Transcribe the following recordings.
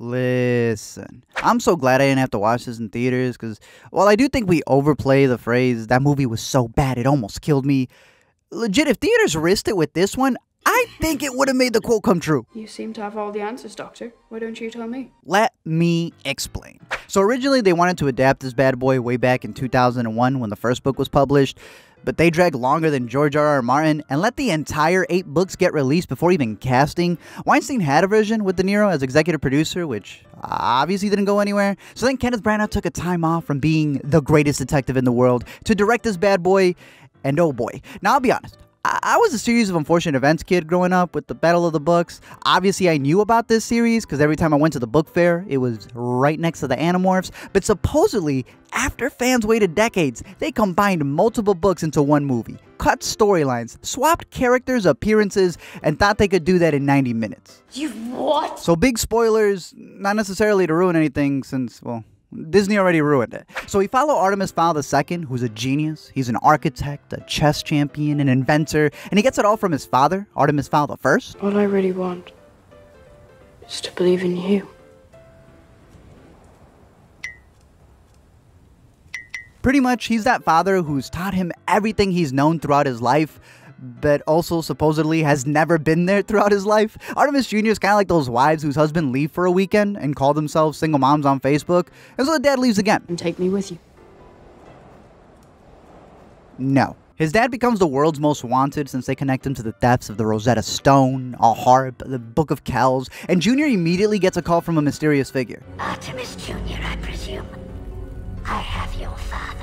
Listen, I'm so glad I didn't have to watch this in theaters, because while I do think we overplay the phrase, that movie was so bad it almost killed me, legit, if theaters risked it with this one, I think it would have made the quote come true. You seem to have all the answers, Doctor. Why don't you tell me? Let me explain. So originally they wanted to adapt this bad boy way back in 2001 when the first book was published, but they dragged longer than George R.R. Martin and let the entire 8 books get released before even casting. Weinstein had a version with De Niro as executive producer, which obviously didn't go anywhere. So then Kenneth Branagh took a time off from being the greatest detective in the world to direct this bad boy, and oh boy. Now I'll be honest, I was a series of unfortunate events kid growing up with the Battle of the Books. Obviously, I knew about this series because every time I went to the book fair, it was right next to the Animorphs. But supposedly, after fans waited decades, they combined multiple books into one movie, cut storylines, swapped characters' appearances, and thought they could do that in 90 minutes. You what? So big spoilers, not necessarily to ruin anything since, well, Disney already ruined it. So we follow Artemis Fowl II, who's a genius. He's an architect, a chess champion, an inventor, and he gets it all from his father, Artemis Fowl I. All I really want is to believe in you. Pretty much, he's that father who's taught him everything he's known throughout his life, but also supposedly has never been there throughout his life. Artemis Jr. is kind of like those wives whose husband leave for a weekend and call themselves single moms on Facebook, and so the dad leaves again. And take me with you. No. His dad becomes the world's most wanted since they connect him to the thefts of the Rosetta Stone, a harp, the Book of Kells, and Junior immediately gets a call from a mysterious figure. Artemis Jr., I presume. I have your father.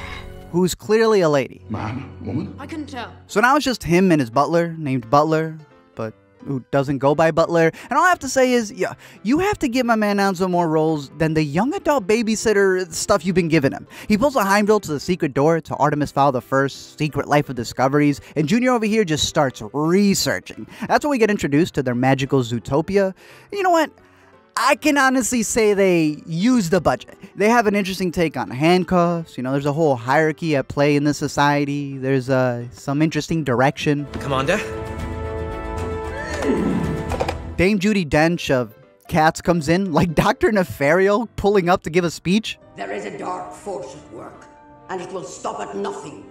Who's clearly a lady. Man, woman? I couldn't tell. So now it's just him and his butler, named Butler, but who doesn't go by Butler. And all I have to say is, yeah, you have to give my man Anzo more roles than the young adult babysitter stuff you've been giving him. He pulls a Heimdall to the secret door to Artemis Fowl I's secret life of discoveries, and Junior over here just starts researching. That's when we get introduced to their magical Zootopia. You know what? I can honestly say they use the budget. They have an interesting take on handcuffs. You know, there's a whole hierarchy at play in this society. There's some interesting direction. Commander? Dame Judi Dench of Cats comes in like Dr. Nefarious pulling up to give a speech. There is a dark force at work, and it will stop at nothing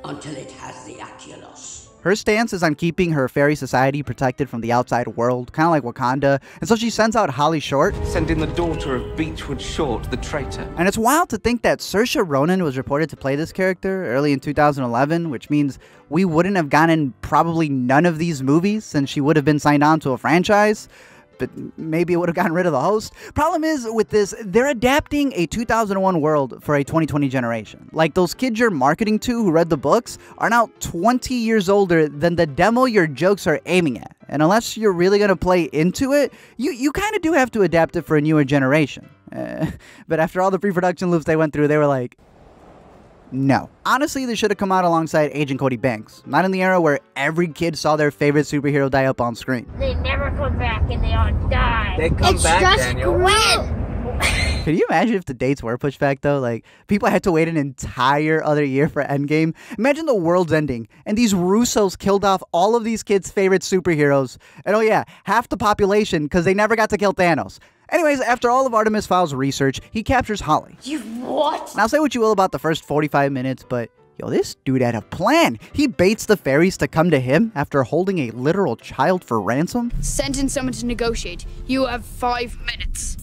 until it has the Aculus. Her stance is on keeping her fairy society protected from the outside world, kind of like Wakanda, and so she sends out Holly Short. Send in the daughter of Beechwood Short, the traitor. And it's wild to think that Saoirse Ronan was reported to play this character early in 2011, which means we wouldn't have gotten probably none of these movies since she would have been signed on to a franchise. But maybe it would have gotten rid of the host. Problem is, with this, they're adapting a 2001 world for a 2020 generation. Like, those kids you're marketing to who read the books are now 20 years older than the demo your jokes are aiming at. And unless you're really going to play into it, you kind of do have to adapt it for a newer generation. But after all the pre-production loops they went through, they were like, no. Honestly, they should have come out alongside Agent Cody Banks. Not in the era where every kid saw their favorite superhero die up on screen. They never come back and they all die. They come back, Daniel. When? Can you imagine if the dates were pushed back, though? Like, people had to wait an entire other year for Endgame. Imagine the world's ending, and these Russos killed off all of these kids' favorite superheroes. And oh yeah, half the population, because they never got to kill Thanos. Anyways, after all of Artemis Fowl's research, he captures Holly. You what? Now, say what you will about the first 45 minutes, but yo, this dude had a plan. He baits the fairies to come to him after holding a literal child for ransom. Send in someone to negotiate. You have 5 minutes.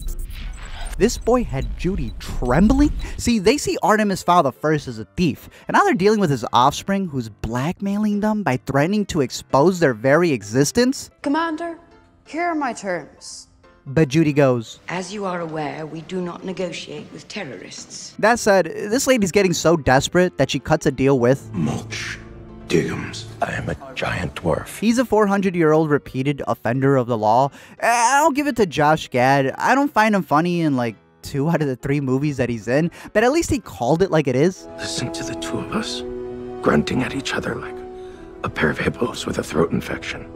This boy had Judi trembling. See, they see Artemis Fowl I as a thief, and now they're dealing with his offspring who's blackmailing them by threatening to expose their very existence. Commander, here are my terms. But Judi goes, As you are aware, we do not negotiate with terrorists. That said, this lady's getting so desperate that she cuts a deal with Mulch. Diggums. I am a giant dwarf. He's a 400-year-old repeated offender of the law. I'll give it to Josh Gad. I don't find him funny in like 2 out of the 3 movies that he's in, but at least he called it like it is. Listen to the two of us, grunting at each other like a pair of hippos with a throat infection.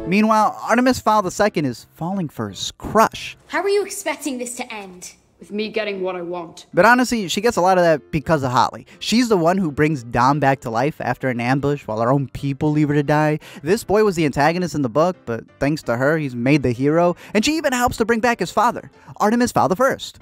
Meanwhile, Artemis Fowl II is falling for his crush. How are you expecting this to end? with me getting what I want. But honestly, she gets a lot of that because of Holly. She's the one who brings Dom back to life after an ambush while her own people leave her to die. This boy was the antagonist in the book, but thanks to her, he's made the hero. And she even helps to bring back his father, Artemis Fowl Goofed.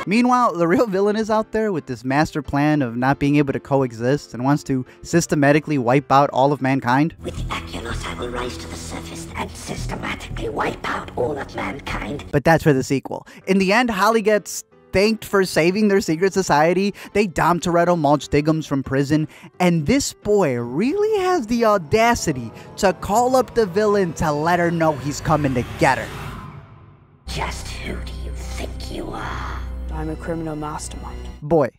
Meanwhile, the real villain is out there with this master plan of not being able to coexist and wants to systematically wipe out all of mankind. With the Aculos, I will rise to the surface and systematically wipe out all of mankind. But that's for the sequel. In the end, Holly gets thanked for saving their secret society. They Dom Toretto mulch Diggums from prison. And this boy really has the audacity to call up the villain to let her know he's coming to get her. Just who do you think you are? I'm a criminal mastermind. Boy,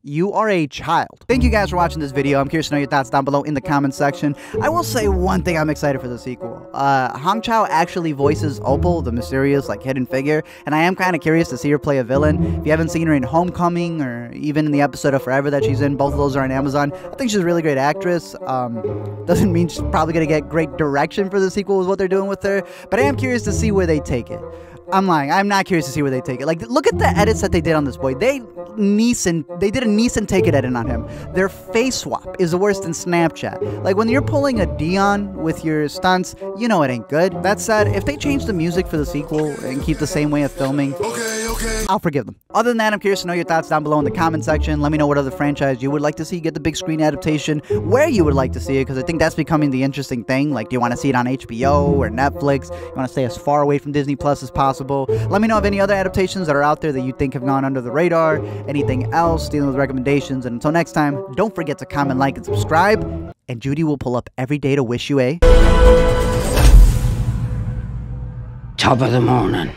you are a child. Thank you guys for watching this video. I'm curious to know your thoughts down below in the comment section. I will say one thing, I'm excited for the sequel. Hong Chau actually voices Opal, the mysterious, hidden figure, and I am kind of curious to see her play a villain. If you haven't seen her in Homecoming or even in the episode of Forever that she's in, both of those are on Amazon. I think she's a really great actress. Doesn't mean she's probably gonna get great direction for the sequel is what they're doing with her, but I am curious to see where they take it. I'm lying. I'm not curious to see where they take it. Look at the edits that they did on this boy. They did a Neeson take it edit on him. Their face swap is worse than Snapchat. When you're pulling a Dion with your stunts, you know it ain't good. That said, if they change the music for the sequel and keep the same way of filming, I'll forgive them. Other than that, I'm curious to know your thoughts down below in the comment section. Let me know what other franchise you would like to see get the big screen adaptation, where you would like to see it, because I think that's becoming the interesting thing. Do you want to see it on HBO or Netflix? You want to stay as far away from Disney Plus as possible? Let me know of any other adaptations that are out there that you think have gone under the radar, anything else, dealing with recommendations, and until next time, don't forget to comment, like, and subscribe, and Judi will pull up every day to wish you a Top of the morning.